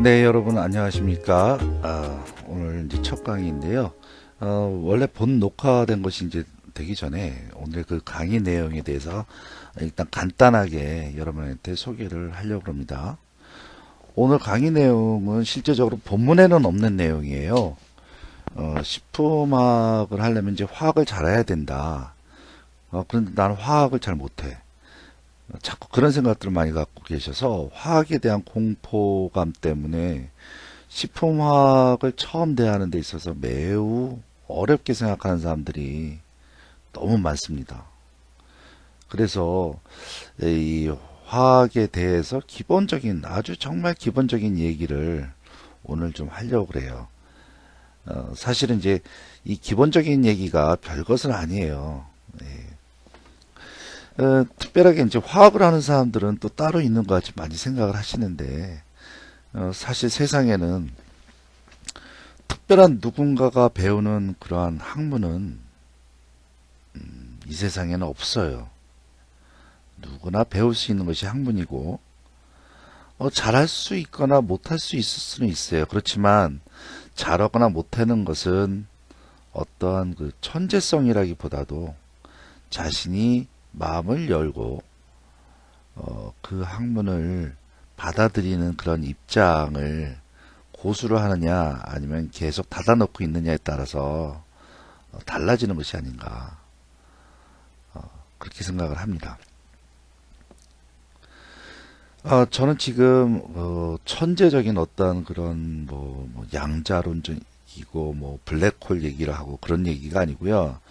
네, 여러분 안녕하십니까? 오늘 이제 첫 강의인데요. 원래 본 녹화된 것이 이제 되기 전에 오늘 그 강의 내용에 대해서 일단 간단하게 여러분한테 소개를 하려고 합니다. 오늘 강의 내용은 실제적으로 본문에는 없는 내용이에요. 식품화학을 하려면 이제 화학을 잘해야 된다. 그런데 나는 화학을 잘 못해. 자꾸 그런 생각들을 많이 갖고 계셔서 화학에 대한 공포감 때문에 식품화학을 처음 대하는 데 있어서 매우 어렵게 생각하는 사람들이 너무 많습니다. 그래서 이 화학에 대해서 기본적인 아주 정말 기본적인 얘기를 오늘 좀 하려고 그래요. 사실은 이제 이 기본적인 얘기가 별것은 아니에요. 특별하게 이제 화학을 하는 사람들은 또 따로 있는 것 같이 많이 생각을 하시는데 사실 세상에는 특별한 누군가가 배우는 그러한 학문은 이 세상에는 없어요. 누구나 배울 수 있는 것이 학문이고, 잘할 수 있거나 못할 수 있을 수는 있어요. 그렇지만 잘하거나 못하는 것은 어떠한 그 천재성이라기보다도 자신이 마음을 열고 그 학문을 받아들이는 그런 입장을 고수를 하느냐 아니면 계속 닫아놓고 있느냐에 따라서 달라지는 것이 아닌가 그렇게 생각을 합니다. 저는 지금 천재적인 어떤 그런 뭐 양자론적이고 뭐 블랙홀 얘기를 하고 그런 얘기가 아니고요.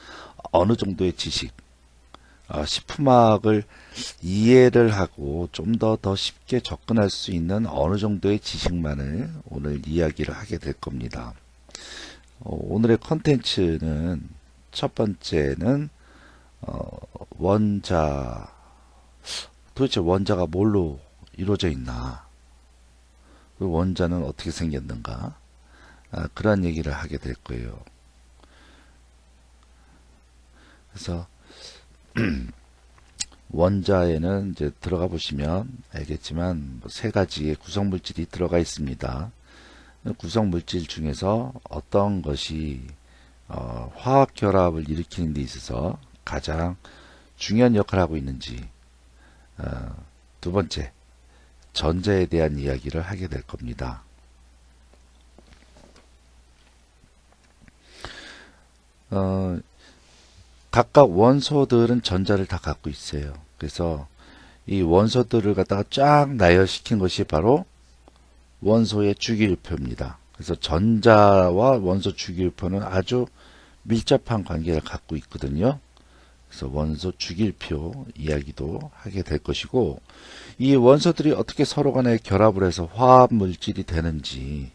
어느 정도의 지식, 식품학을 이해를 하고 좀 더 쉽게 접근할 수 있는 어느 정도의 지식만을 오늘 이야기를 하게 될 겁니다. 오늘의 컨텐츠는 첫 번째는 원자, 도대체 원자가 뭘로 이루어져 있나? 그 원자는 어떻게 생겼는가? 그런 얘기를 하게 될 거예요. 그래서 원자에는 이제 들어가 보시면 알겠지만 세 가지의 구성 물질이 들어가 있습니다. 구성 물질 중에서 어떤 것이 화학 결합을 일으키는 데 있어서 가장 중요한 역할을 하고 있는지, 두 번째 전자에 대한 이야기를 하게 될 겁니다. 어, 각각 원소들은 전자를 다 갖고 있어요. 그래서 이 원소들을 갖다가 쫙 나열시킨 것이 바로 원소의 주기율표입니다. 그래서 전자와 원소 주기율표는 아주 밀접한 관계를 갖고 있거든요. 그래서 원소 주기율표 이야기도 하게 될 것이고, 이 원소들이 어떻게 서로 간에 결합을 해서 화합 물질이 되는지,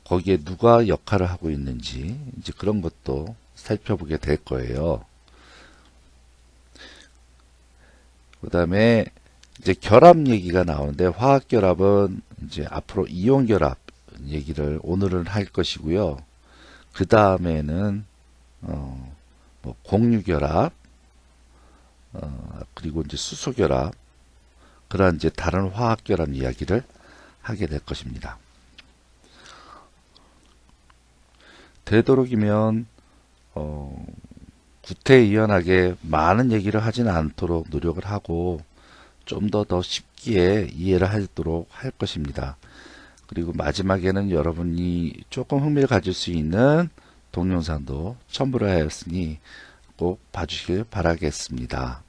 거기에 누가 역할을 하고 있는지, 이제 그런 것도 살펴보게 될 거예요. 그 다음에 이제 결합 얘기가 나오는데, 화학 결합은 이제 앞으로 이온 결합 얘기를 오늘은 할 것이고요. 그 다음에는 뭐 공유 결합, 그리고 이제 수소 결합, 그러한 이제 다른 화학 결합 이야기를 하게 될 것입니다. 되도록이면 구태의연하게 많은 얘기를 하지는 않도록 노력을 하고 좀 더 쉽게 이해를 하도록 할 것입니다. 그리고 마지막에는 여러분이 조금 흥미를 가질 수 있는 동영상도 첨부를 하였으니 꼭 봐주시길 바라겠습니다.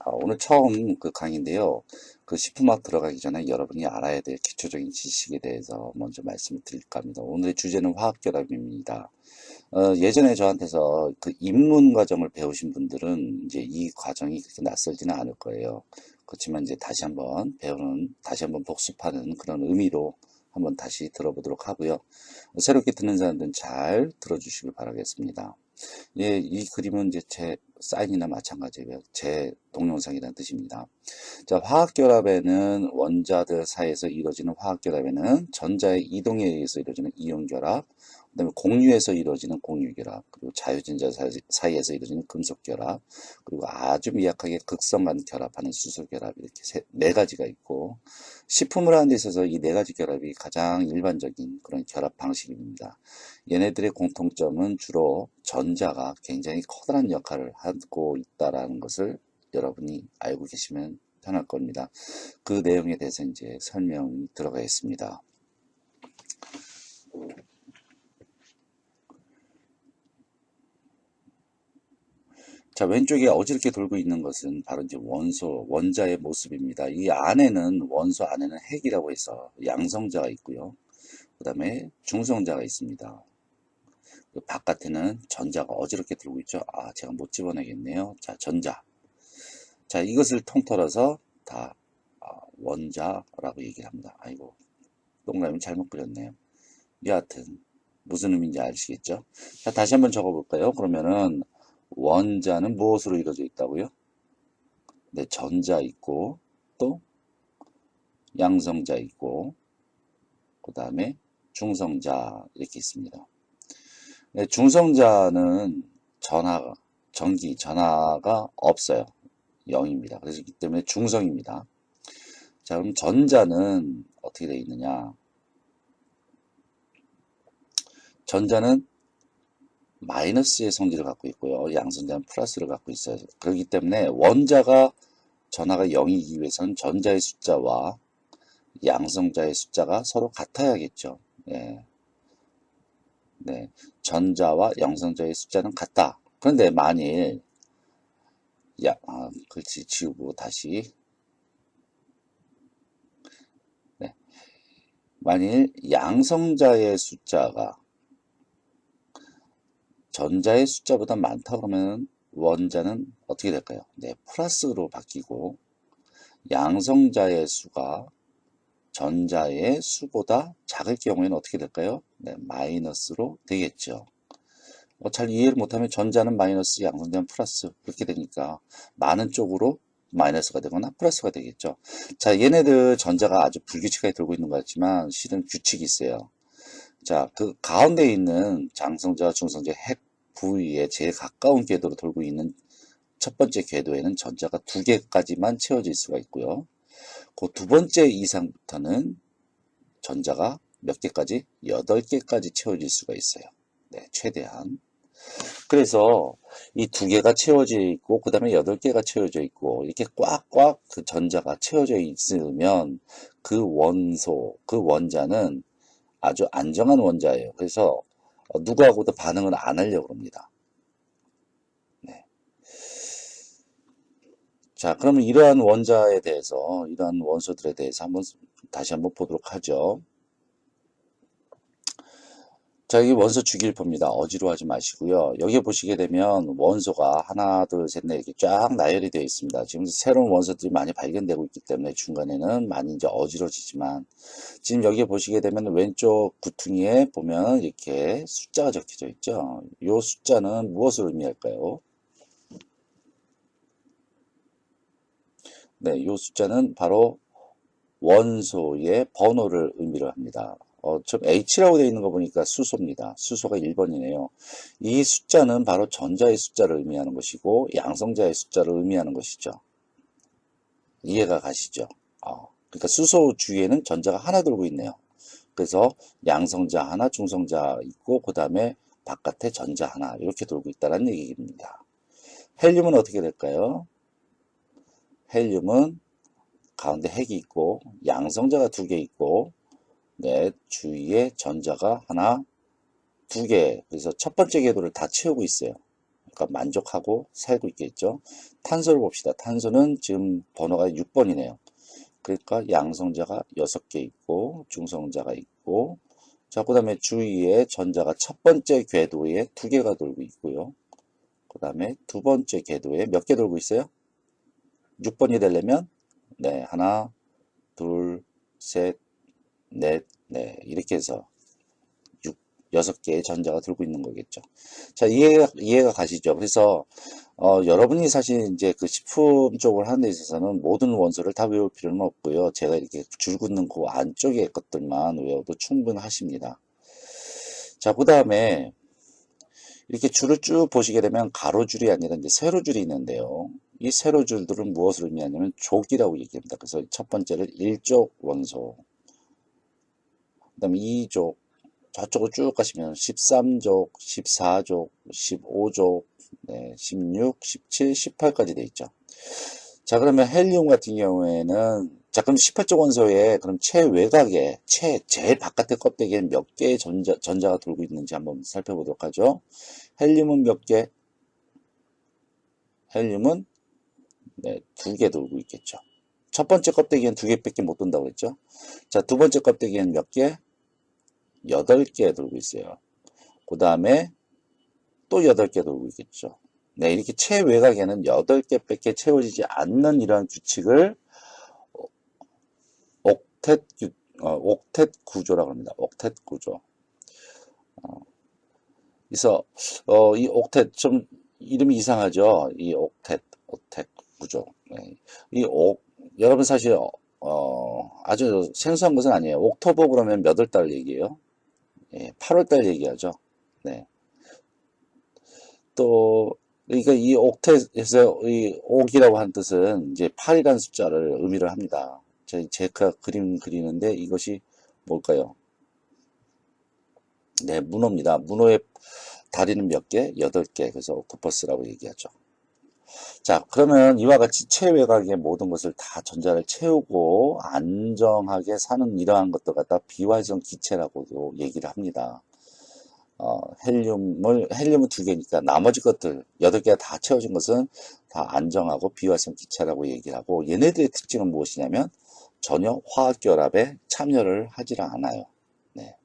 오늘 처음 그 강의인데요. 그 식품학 들어가기 전에 여러분이 알아야 될 기초적인 지식에 대해서 먼저 말씀을 드릴까 합니다. 오늘의 주제는 화학결합입니다. 예전에 저한테서 그 입문 과정을 배우신 분들은 이제 이 과정이 그렇게 낯설지는 않을 거예요. 그렇지만 이제 다시 한번 복습하는 그런 의미로 한번 다시 들어보도록 하고요. 새롭게 듣는 사람들은 잘 들어주시길 바라겠습니다. 예, 이 그림은 이제 제 사인이나 마찬가지고요. 제 동영상이라는 뜻입니다. 자, 화학결합에는 원자들 사이에서 이루어지는 화학결합에는 전자의 이동에 의해서 이루어지는 이온결합, 그다음에 공유에서 이루어지는 공유결합, 그리고 자유전자 사이에서 이루어지는 금속결합, 그리고 아주 미약하게 극성간 결합하는 수소결합, 이렇게 네 가지가 있고, 식품을 하는 데 있어서 이 네 가지 결합이 가장 일반적인 그런 결합 방식입니다. 얘네들의 공통점은 주로 전자가 굉장히 커다란 역할을 하고 있다라는 것을 여러분이 알고 계시면 편할 겁니다. 그 내용에 대해서 이제 설명이 들어가 있습니다. 자, 왼쪽에 어지럽게 돌고 있는 것은 바로 이제 원자의 모습입니다. 이 안에는, 원소 안에는 핵이라고 해서 양성자가 있고요. 그 다음에 중성자가 있습니다. 그 바깥에는 전자가 어지럽게 돌고 있죠. 아, 제가 못 집어내겠네요. 자, 전자. 자, 이것을 통틀어서 다 원자라고 얘기를 합니다. 아이고, 동그라미 잘못 그렸네요. 여하튼 무슨 의미인지 아시겠죠? 자, 다시 한번 적어볼까요? 그러면은 원자는 무엇으로 이루어져 있다고요? 네, 전자 있고 또 양성자 있고 그 다음에 중성자 이렇게 있습니다. 네, 중성자는 전하가 없어요. 0입니다. 그래서 이 때문에 중성입니다. 자, 그럼 전자는 어떻게 되어 있느냐? 전자는 마이너스의 성질을 갖고 있고요. 양성자는 플러스를 갖고 있어요. 그렇기 때문에 원자가 전하가 0이기 위해서는 전자의 숫자와 양성자의 숫자가 서로 같아야겠죠. 예. 네. 전자와 양성자의 숫자는 같다. 그런데 만일 글씨 지우고 다시. 네. 만일 양성자의 숫자가 전자의 숫자보다 많다 그러면 원자는 어떻게 될까요? 네, 플러스로 바뀌고 양성자의 수가 전자의 수보다 작을 경우에는 어떻게 될까요? 네, 마이너스로 되겠죠. 잘 이해를 못하면 전자는 마이너스, 양성자는 플러스 그렇게 되니까 많은 쪽으로 마이너스가 되거나 플러스가 되겠죠. 자, 얘네들 전자가 아주 불규칙하게 돌고 있는 것 같지만 실은 규칙이 있어요. 자, 그 가운데 있는 장성자, 중성자 핵 부위에 제일 가까운 궤도로 돌고 있는 첫 번째 궤도에는 전자가 2개까지만 채워질 수가 있고요. 그 두 번째 이상부터는 전자가 몇 개까지? 8개까지 채워질 수가 있어요. 네, 최대한. 그래서 이 2개가 채워져 있고, 그 다음에 8개가 채워져 있고, 이렇게 꽉꽉 그 전자가 채워져 있으면 그 그 원자는 아주 안정한 원자예요. 그래서 누구하고도 반응을 안 하려고 합니다. 네. 자, 그러면 이러한 원자에 대해서, 이러한 원소들에 대해서 다시 한번 보도록 하죠. 자, 여기 원소 주기율표입니다. 어지러워하지 마시고요. 여기 보시게 되면 원소가 하나, 둘, 셋, 넷 이렇게 쫙 나열이 되어 있습니다. 지금 새로운 원소들이 많이 발견되고 있기 때문에 중간에는 많이 이제 어지러지지만 지금 여기 보시게 되면 왼쪽 구퉁이에 보면 이렇게 숫자가 적혀져 있죠. 이 숫자는 무엇을 의미할까요? 네, 이 숫자는 바로 원소의 번호를 의미를 합니다. 좀 H라고 되어 있는 거 보니까 수소입니다. 수소가 1번이네요. 이 숫자는 바로 전자의 숫자를 의미하는 것이고 양성자의 숫자를 의미하는 것이죠. 이해가 가시죠? 그러니까 수소 주위에는 전자가 하나 돌고 있네요. 그래서 양성자 하나, 중성자 있고 그 다음에 바깥에 전자 하나 이렇게 돌고 있다는 얘기입니다. 헬륨은 어떻게 될까요? 헬륨은 가운데 핵이 있고 양성자가 2개 있고 네, 주위에 전자가 하나, 2개. 그래서 첫 번째 궤도를 다 채우고 있어요. 그러니까 만족하고 살고 있겠죠. 탄소를 봅시다. 탄소는 지금 번호가 6번이네요. 그러니까 양성자가 6개 있고 중성자가 있고 자, 그 다음에 주위에 전자가 첫 번째 궤도에 2개가 돌고 있고요. 그 다음에 두 번째 궤도에 몇 개 돌고 있어요? 6번이 되려면 네, 하나, 둘, 셋, 넷, 네, 이렇게 해서 6개의 전자가 들고 있는 거겠죠. 자, 이해가 가시죠? 그래서, 여러분이 사실 이제 그 식품 쪽을 하는 데 있어서는 모든 원소를 다 외울 필요는 없고요. 제가 이렇게 줄 긋는 그 안쪽의 것들만 외워도 충분하십니다. 자, 그 다음에 이렇게 줄을 쭉 보시게 되면 가로줄이 아니라 이제 세로줄이 있는데요. 이 세로줄들은 무엇을 의미하냐면 족이라고 얘기합니다. 그래서 첫 번째를 1족 원소, 그 다음에 2족, 저쪽으로 쭉 가시면 13족, 14족, 15족, 네, 16, 17, 18까지 돼 있죠. 자, 그러면 헬륨 같은 경우에는, 자, 그럼 18족 원소에, 그럼 최외곽에, 제일 바깥의 껍데기에 몇 개의 전자가 돌고 있는지 한번 살펴보도록 하죠. 헬륨은 몇 개? 헬륨은, 네, 2개 돌고 있겠죠. 첫 번째 껍데기엔 2개밖에 못 돈다고 그랬죠. 자, 두 번째 껍데기엔 몇 개? 8개 돌고 있어요. 그 다음에 또 8개 돌고 있겠죠. 네, 이렇게 최외곽에는 8개밖에 채워지지 않는 이러한 규칙을 옥텟 구조라고 합니다. 옥텟 구조. 그래서 이 옥텟 좀 이름이 이상하죠. 이 옥텟 구조. 네. 여러분 사실 아주 생소한 것은 아니에요. 옥토버 그러면 몇 월 달 얘기예요? 예, 8월 달 얘기하죠. 네. 또 그러니까 이 옥텟에서 이 옥이라고 하는 뜻은 이제 8이라는 숫자를 의미를 합니다. 제가 그림 그리는데 이것이 뭘까요? 네, 문어입니다. 문어의 다리는 몇 개? 8개. 그래서 옥토퍼스라고 얘기하죠. 자, 그러면 이와 같이 최외곽의 모든 것을 다 전자를 채우고 안정하게 사는 이러한 것들 갖다 비활성 기체라고도 얘기를 합니다. 헬륨은 2개니까 나머지 것들 8개가 다 채워진 것은 다 안정하고 비활성 기체라고 얘기를 하고, 얘네들의 특징은 무엇이냐면 전혀 화학결합에 참여를 하질 않아요. 네.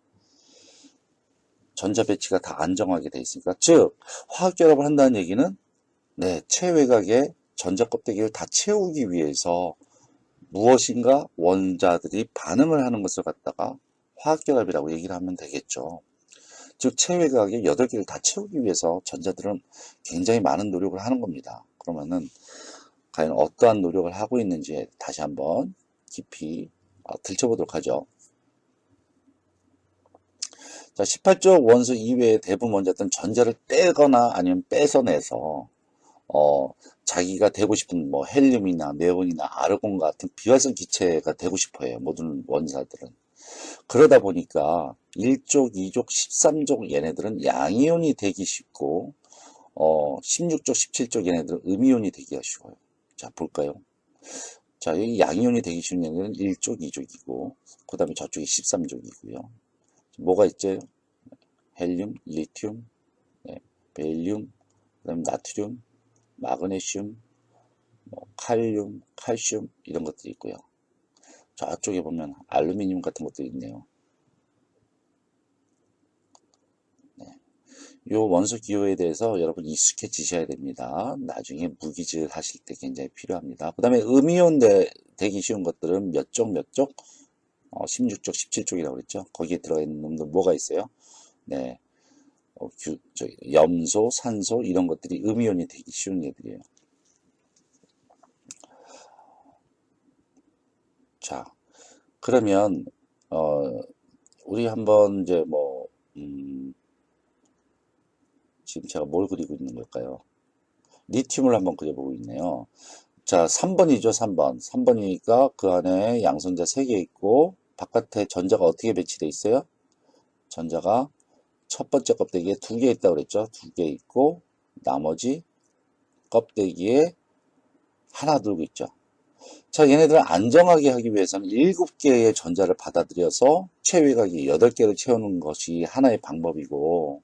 전자 배치가 다 안정하게 돼 있으니까, 즉 화학결합을 한다는 얘기는 네, 최외곽의 전자 껍데기를 다 채우기 위해서 무엇인가 원자들이 반응을 하는 것을 갖다가 화학결합이라고 얘기를 하면 되겠죠. 즉 최외곽의 8개를 다 채우기 위해서 전자들은 굉장히 많은 노력을 하는 겁니다. 그러면은 과연 어떠한 노력을 하고 있는지 다시 한번 깊이 들춰보도록 하죠. 자, 18족 원소 이외의 대부분 원자들은 전자를 떼거나 아니면 뺏어내서 자기가 되고 싶은 뭐 헬륨이나 네온이나 아르곤 같은 비활성 기체가 되고 싶어 해요. 모든 원자들은. 그러다 보니까 1족, 2족, 13족 얘네들은 양이온이 되기 쉽고 16족, 17족 얘네들은 음이온이 되기가 쉬워요. 자, 볼까요? 자, 여기 양이온이 되기 쉬운 얘네들은 1족, 2족이고 그 다음에 저쪽이 13족이고요. 뭐가 있죠? 헬륨, 리튬, 네, 벨륨, 그 다음에 나트륨, 마그네슘, 칼륨, 칼슘 이런 것들이 있고요. 저쪽에 보면 알루미늄 같은 것도 있네요. 이 원소 기호에 대해서 여러분 익숙해지셔야 됩니다. 나중에 무기질 하실 때 굉장히 필요합니다. 그 다음에 음이온 되기 쉬운 것들은 몇 쪽, 몇 쪽? 16쪽, 17쪽이라고 그랬죠. 거기에 들어가 있는 놈들 뭐가 있어요? 네, 염소, 산소 이런 것들이 음이온이 되기 쉬운 애들이에요. 자, 그러면 우리 한번 이제 지금 제가 뭘 그리고 있는 걸까요? 리튬을 한번 그려보고 있네요. 자, 3번이죠, 3번. 3번이니까 그 안에 양성자 3개 있고 바깥에 전자가 어떻게 배치되어 있어요? 전자가 첫 번째 껍데기에 2개 있다고 그랬죠. 2개 있고 나머지 껍데기에 하나 들고 있죠. 자, 얘네들을 안정하게 하기 위해서는 7개의 전자를 받아들여서 최외곽이 8개를 채우는 것이 하나의 방법이고,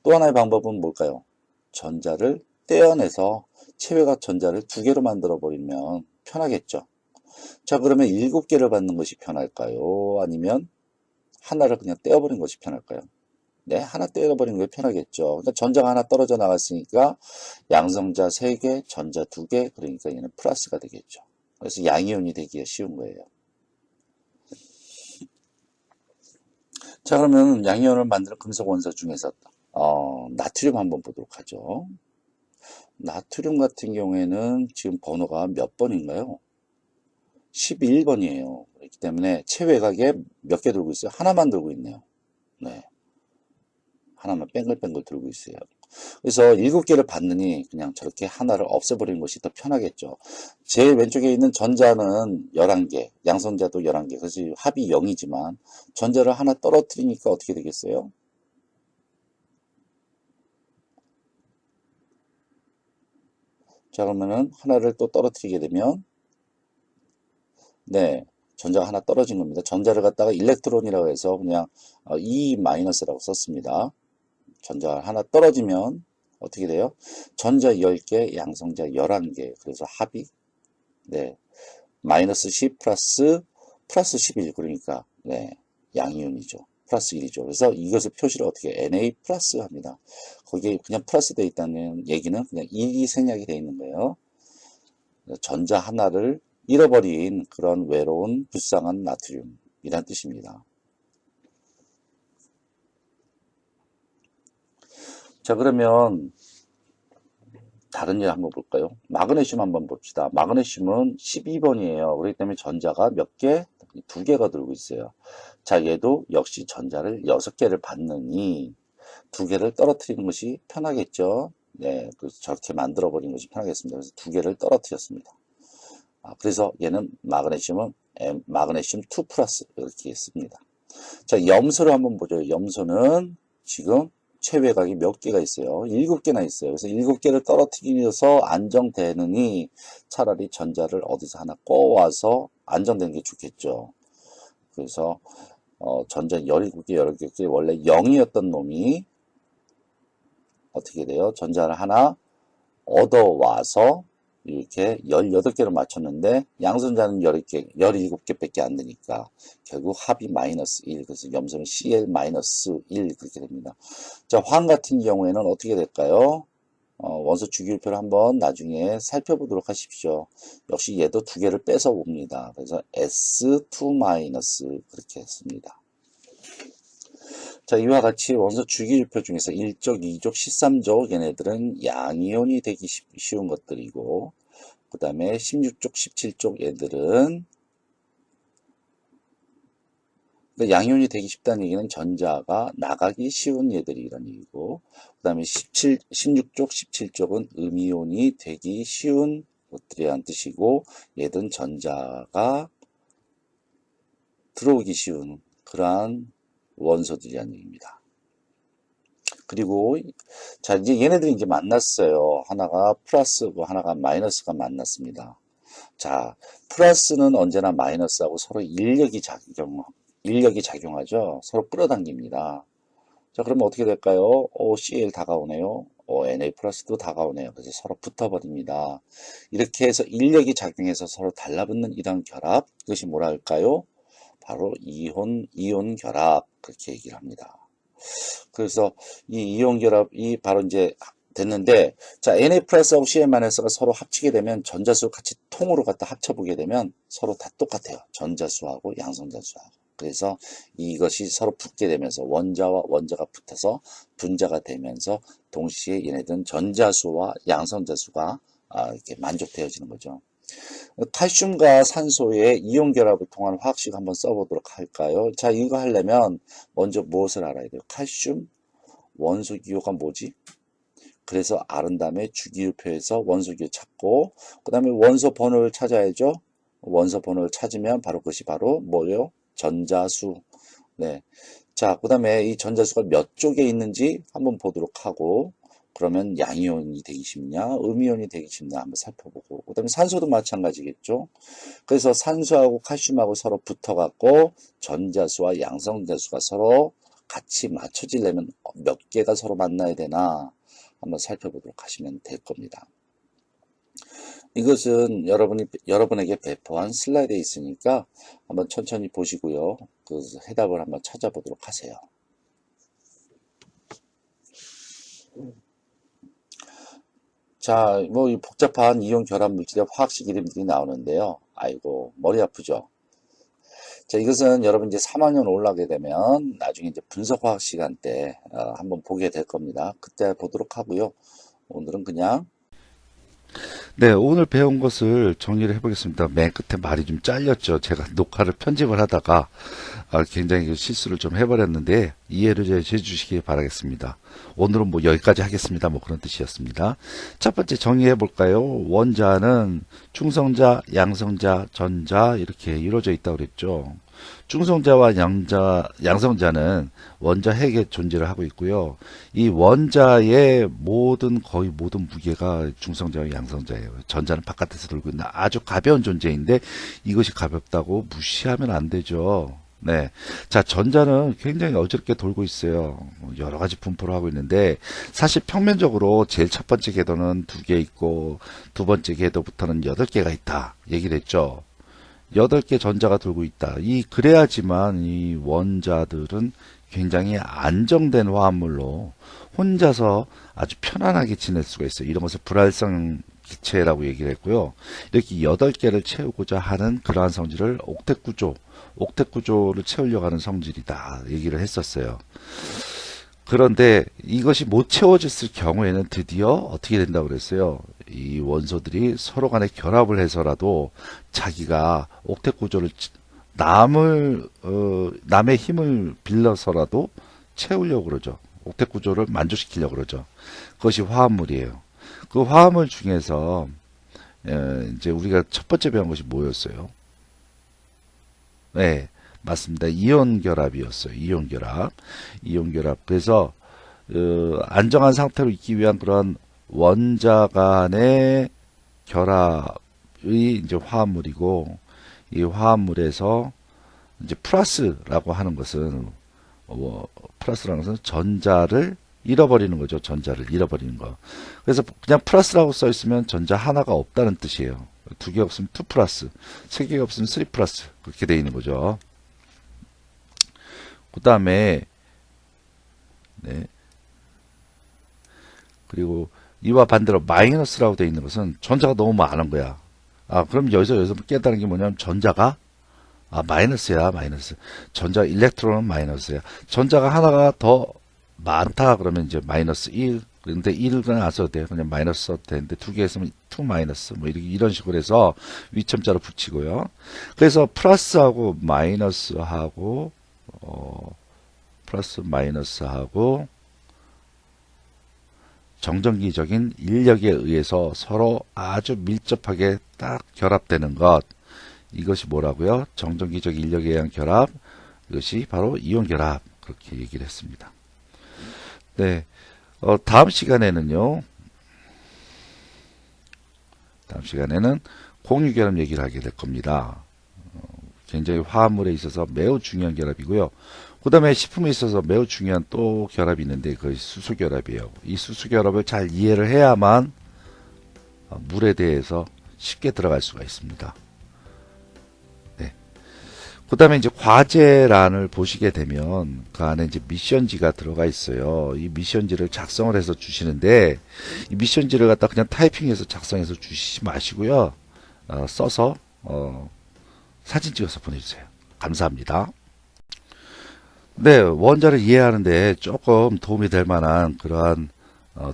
또 하나의 방법은 뭘까요? 전자를 떼어내서 최외곽 전자를 2개로 만들어 버리면 편하겠죠. 자, 그러면 7개를 받는 것이 편할까요? 아니면 하나를 그냥 떼어버리는 것이 편할까요? 네, 하나 떼어버리는 게 편하겠죠. 그러니까 전자가 하나 떨어져 나갔으니까 양성자 3개, 전자 2개, 그러니까 얘는 플러스가 되겠죠. 그래서 양이온이 되기가 쉬운 거예요. 자, 그러면 양이온을 만드는 금속 원소 중에서 나트륨 한번 보도록 하죠. 나트륨 같은 경우에는 지금 번호가 몇 번인가요? 11번이에요. 그렇기 때문에 최외곽에 몇 개 돌고 있어요? 하나만 돌고 있네요. 네. 하나만 뱅글뱅글 돌고 있어요. 그래서 7개를 받느니 그냥 저렇게 하나를 없애버리는 것이 더 편하겠죠. 제 왼쪽에 있는 전자는 11개, 양성자도 11개, 그래서 합이 0이지만 전자를 하나 떨어뜨리니까 어떻게 되겠어요? 자, 그러면은 하나를 또 떨어뜨리게 되면, 네, 전자가 하나 떨어진 겁니다. 전자를 갖다가 일렉트론이라고 해서 그냥 E-라고 썼습니다. 전자 하나 떨어지면 어떻게 돼요? 전자 10개, 양성자 11개. 그래서 합이, 네, 마이너스 10 플러스 11. 그러니까, 네, 양이온이죠. 플러스 1이죠. 그래서 이것을 표시를 어떻게 Na 플러스 합니다. 거기에 그냥 플러스 되어 있다는 얘기는 그냥 1이 생략이 되어 있는 거예요. 전자 하나를 잃어버린 그런 외로운 불쌍한 나트륨이란 뜻입니다. 자, 그러면 다른 일 한번 볼까요? 마그네슘 한번 봅시다. 마그네슘은 12번이에요. 그렇기 때문에 전자가 몇 개? 2개가 들고 있어요. 자, 얘도 역시 전자를 6개를 받느니 2개를 떨어뜨리는 것이 편하겠죠. 네, 그래서 저렇게 만들어버리는 것이 편하겠습니다. 그래서 2개를 떨어뜨렸습니다. 그래서 얘는 마그네슘은 마그네슘 2 플러스 이렇게 씁니다. 자, 염소를 한번 보죠. 염소는 지금 최외곽이 몇 개가 있어요? 7개나 있어요. 그래서 7개를 떨어뜨려서 안정되느니 차라리 전자를 어디서 하나 꺼와서 안정되는 게 좋겠죠. 그래서 전자 17개, 18개 원래 0이었던 놈이 어떻게 돼요? 전자를 하나 얻어와서 이렇게 18개를 맞췄는데 양선자는 10개, 17개밖에 안 되니까 결국 합이 마이너스 1. 그래서 염소는 Cl 마이너스 1 그렇게 됩니다. 자, 황 같은 경우에는 어떻게 될까요? 원소 주기율표를 한번 나중에 살펴보도록 하십시오. 역시 얘도 2개를 뺏어 옵니다. 그래서 S2 마이너스 그렇게 했습니다. 자, 이와 같이 원소 주기율표 중에서 1족, 2족, 13족 얘네들은 양이온이 되기 쉬운 것들이고 그 다음에 16족, 17족 얘들은 양이온이 되기 쉽다는 얘기는 전자가 나가기 쉬운 얘들이란 얘기고 그 다음에 16족, 17족은 음이온이 되기 쉬운 것들이란 뜻이고 얘들은 전자가 들어오기 쉬운 그러한 원소들이란 얘기입니다. 그리고 자 이제 얘네들이 이제 만났어요. 하나가 플러스고 하나가 마이너스가 만났습니다. 자, 플러스는 언제나 마이너스하고 서로 인력이 작용하죠. 서로 끌어당깁니다. 자, 그러면 어떻게 될까요? Cl 다가오네요. Na 플러스도 다가오네요. 그래서 서로 붙어버립니다. 이렇게 해서 인력이 작용해서 서로 달라붙는 이런 결합, 이것이 뭐라 할까요? 바로 이온 결합, 그렇게 얘기를 합니다. 그래서 이 이온 결합이 바로 이제 됐는데, 자, Na 플러스하고 Cl-가 서로 합치게 되면 전자수 같이 통으로 갖다 합쳐보게 되면 서로 다 똑같아요. 전자수하고 양성자수하고. 그래서 이것이 서로 붙게 되면서 원자와 원자가 붙어서 분자가 되면서 동시에 얘네들은 전자수와 양성자수가 이렇게 만족되어지는 거죠. 칼슘과 산소의 이온 결합을 통한 화학식 한번 써보도록 할까요? 자, 이거 하려면 먼저 무엇을 알아야 돼요? 칼슘 원소 기호가 뭐지? 그래서 아른 다음에 주기율표에서 원소 기호 찾고 그 다음에 원소 번호를 찾아야죠. 원소 번호를 찾으면 바로 그것이 바로 뭐예요? 전자수. 네. 자, 그 다음에 이 전자수가 몇 쪽에 있는지 한번 보도록 하고 그러면 양이온이 되기 쉽냐 음이온이 되기 쉽냐 한번 살펴보고 그 다음에 산소도 마찬가지겠죠. 그래서 산소하고 칼슘하고 서로 붙어갖고 전자수와 양성자수가 서로 같이 맞춰지려면 몇 개가 서로 만나야 되나 한번 살펴보도록 하시면 될 겁니다. 이것은 여러분에게 배포한 슬라이드에 있으니까 한번 천천히 보시고요. 그 해답을 한번 찾아보도록 하세요. 자, 뭐, 이 복잡한 이온 결합 물질의 화학식 이름들이 나오는데요. 아이고, 머리 아프죠? 자, 이것은 여러분 이제 3학년 올라가게 되면 나중에 이제 분석화학 시간 때 한번 보게 될 겁니다. 그때 보도록 하고요. 오늘은 그냥 네, 오늘 배운 것을 정리를 해보겠습니다. 맨 끝에 말이 좀 잘렸죠. 제가 녹화를 편집을 하다가 굉장히 그 실수를 좀 해버렸는데 이해를 좀 해주시기 바라겠습니다. 오늘은 뭐 여기까지 하겠습니다. 뭐 그런 뜻이었습니다. 첫 번째 정리해 볼까요? 원자는 중성자, 양성자, 전자 이렇게 이루어져 있다고 그랬죠. 중성자와 양성자는 원자 핵에 존재를 하고 있고요. 이 원자의 거의 모든 무게가 중성자와 양성자예요. 전자는 바깥에서 돌고 있는 아주 가벼운 존재인데 이것이 가볍다고 무시하면 안 되죠. 네. 자, 전자는 굉장히 어지럽게 돌고 있어요. 여러 가지 분포를 하고 있는데, 사실 평면적으로 제일 첫 번째 궤도는 2개 있고, 두 번째 궤도부터는 8개가 있다. 얘기를 했죠. 8개 전자가 돌고 있다. 그래야지만 이 원자들은 굉장히 안정된 화합물로 혼자서 아주 편안하게 지낼 수가 있어요. 이런 것을 불활성 기체라고 얘기를 했고요. 이렇게 8개를 채우고자 하는 그러한 성질을 옥텟 구조를 채우려고 하는 성질이다. 얘기를 했었어요. 그런데 이것이 못 채워졌을 경우에는 드디어 어떻게 된다고 그랬어요? 이 원소들이 서로 간에 결합을 해서라도 자기가 옥텟 구조를 남의 힘을 빌려서라도 채우려고 그러죠. 옥텟 구조를 만족시키려고 그러죠. 그것이 화합물이에요. 그 화합물 중에서 이제 우리가 첫 번째 배운 것이 뭐였어요? 네, 맞습니다. 이온 결합이었어요. 이온 결합. 이온 결합. 그래서 안정한 상태로 있기 위한 그런 원자 간의 결합이 이제 화합물이고, 이 화합물에서 이제 플러스라고 하는 것은 플러스라는 것은 전자를 잃어버리는 거죠. 전자를 잃어버리는 거. 그래서 그냥 플러스라고 써 있으면 전자 하나가 없다는 뜻이에요. 2개 없으면 2 플러스, 3개가 없으면 3 플러스 그렇게 되어 있는 거죠. 그 다음에 네. 그리고 이와 반대로 마이너스라고 되어 있는 것은 전자가 너무 많은 거야. 그럼 여기서 깨달은 게 뭐냐면 전자가 마이너스야, 마이너스. 전자 일렉트론은 마이너스야. 전자가 하나가 더 많다 그러면 이제 마이너스 1. 근데 1을 그냥 안 써도 돼요. 그냥 마이너스 써도 되는데 2개 있으면 2 마이너스 뭐 이런 식으로 해서 위첨자로 붙이고요. 그래서 플러스하고 마이너스하고 플러스 마이너스하고 정전기적인 인력에 의해서 서로 아주 밀접하게 딱 결합되는 것. 이것이 뭐라고요? 정전기적 인력에 의한 결합. 이것이 바로 이온 결합. 그렇게 얘기를 했습니다. 네. 다음 시간에는 공유결합 얘기를 하게 될 겁니다. 굉장히 화합물에 있어서 매우 중요한 결합이고요. 그 다음에 식품에 있어서 매우 중요한 또 결합이 있는데 그것이 수소결합이에요. 이 수소결합을 잘 이해를 해야만 물에 대해서 쉽게 들어갈 수가 있습니다. 네. 그 다음에 이제 과제란을 보시게 되면 그 안에 이제 미션지가 들어가 있어요. 이 미션지를 작성을 해서 주시는데 이 미션지를 갖다 그냥 타이핑해서 작성해서 주시지 마시고요. 써서 사진 찍어서 보내주세요. 감사합니다. 네, 원자를 이해하는데 조금 도움이 될 만한 그러한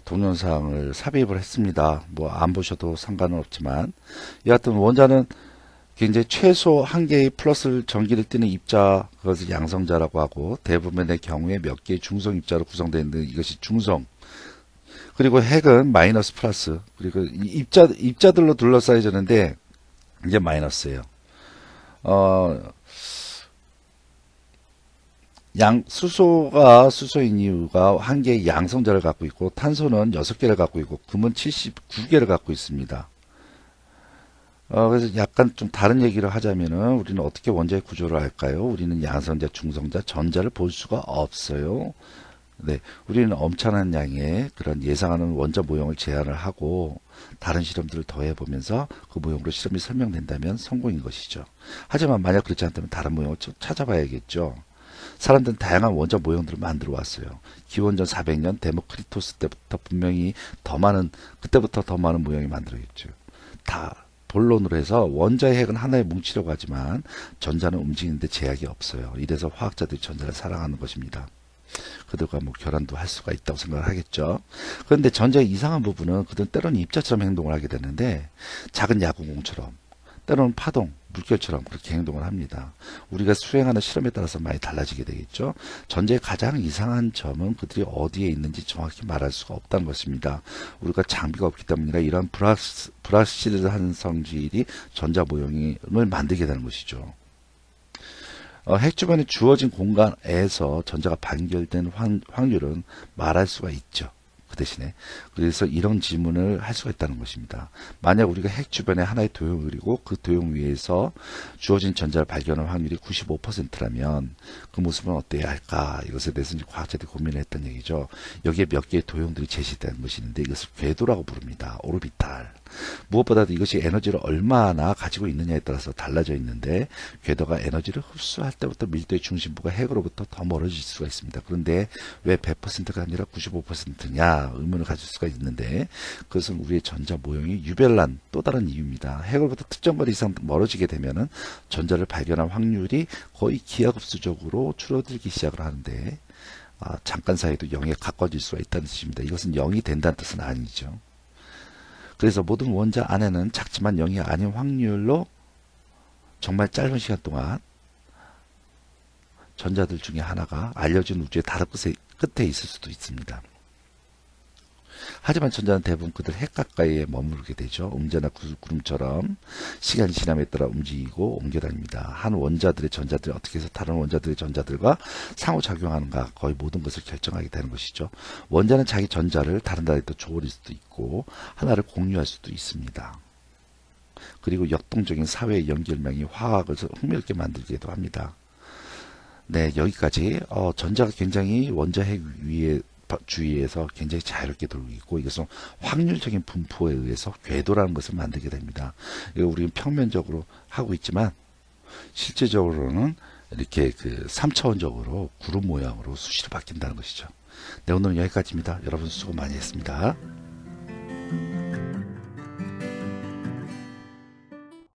동영상을 삽입을 했습니다. 뭐 안 보셔도 상관은 없지만 여하튼 원자는 굉장히 최소 한 개의 플러스 전기를 띠는 입자, 그것을 양성자라고 하고 대부분의 경우에 몇 개의 중성 입자로 구성되어 있는 이것이 중성. 그리고 핵은 마이너스 플러스. 그리고 입자들로 둘러싸여졌는데 이제 마이너스예요. 수소인 이유가 한 개의 양성자를 갖고 있고 탄소는 6개를 갖고 있고 금은 79개를 갖고 있습니다. 그래서 약간 좀 다른 얘기를 하자면은 우리는 어떻게 원자의 구조를 할까요? 우리는 양성자, 중성자, 전자를 볼 수가 없어요. 네, 우리는 엄청난 양의 그런 예상하는 원자 모형을 제안을 하고 다른 실험들을 더해보면서 그 모형으로 실험이 설명된다면 성공인 것이죠. 하지만 만약 그렇지 않다면 다른 모형을 찾아봐야겠죠. 사람들은 다양한 원자 모형들을 만들어 왔어요. 기원전 400년 데모크리토스 때부터 분명히 그때부터 더 많은 모형이 만들어졌죠. 다 본론으로 해서 원자의 핵은 하나의 뭉치라고 하지만 전자는 움직이는데 제약이 없어요. 이래서 화학자들이 전자를 사랑하는 것입니다. 그들과 뭐 결혼도 할 수가 있다고 생각을 하겠죠. 그런데 전자의 이상한 부분은 그들은 때로는 입자처럼 행동을 하게 되는데 작은 야구공처럼 때로는 파동, 물결처럼 그렇게 행동을 합니다. 우리가 수행하는 실험에 따라서 많이 달라지게 되겠죠. 전자의 가장 이상한 점은 그들이 어디에 있는지 정확히 말할 수가 없다는 것입니다. 우리가 장비가 없기 때문이라 이러한 불확실한 성질이 전자 모형을 만들게 되는 것이죠. 핵 주변에 주어진 공간에서 전자가 반결된 확률은 말할 수가 있죠. 그 대신에 그래서 이런 질문을 할 수가 있다는 것입니다. 만약 우리가 핵 주변에 하나의 도형을 그리고 그 도형 위에서 주어진 전자를 발견할 확률이 95%라면 그 모습은 어때야 할까? 이것에 대해서 이제 과학자들이 고민을 했던 얘기죠. 여기에 몇 개의 도형들이 제시된 것이 있는데 이것을 궤도라고 부릅니다. 오르비탈. 무엇보다도 이것이 에너지를 얼마나 가지고 있느냐에 따라서 달라져 있는데 궤도가 에너지를 흡수할 때부터 밀도의 중심부가 핵으로부터 더 멀어질 수가 있습니다. 그런데 왜 100%가 아니라 95%냐 의문을 가질 수가 있는데 그것은 우리의 전자 모형이 유별난 또 다른 이유입니다. 핵으로부터 특정 거리 이상 멀어지게 되면은 전자를 발견할 확률이 거의 기하급수적으로 줄어들기 시작을 하는데 잠깐 사이에도 0에 가까워질 수가 있다는 뜻입니다. 이것은 0이 된다는 뜻은 아니죠. 그래서 모든 원자 안에는 작지만 0이 아닌 확률로 정말 짧은 시간 동안 전자들 중에 하나가 알려진 우주의 다른 끝에 있을 수도 있습니다. 하지만 전자는 대부분 그들 핵 가까이에 머무르게 되죠. 음자나 구름처럼 시간이 지남에 따라 움직이고 옮겨다닙니다. 한 원자들의 전자들이 어떻게 해서 다른 원자들의 전자들과 상호작용하는가 거의 모든 것을 결정하게 되는 것이죠. 원자는 자기 전자를 다른 나라에도 줘버릴 수도 있고 하나를 공유할 수도 있습니다. 그리고 역동적인 사회의 연결망이 화학을 흥미롭게 만들기도 합니다. 네, 여기까지 전자가 굉장히 원자 핵 위에 주위에서 굉장히 자유롭게 돌고 있고 이것은 확률적인 분포에 의해서 궤도라는 것을 만들게 됩니다. 이거 우리는 평면적으로 하고 있지만 실제적으로는 이렇게 그 3차원적으로 구름 모양으로 수시로 바뀐다는 것이죠. 네, 오늘은 여기까지입니다. 여러분 수고 많이 했습니다.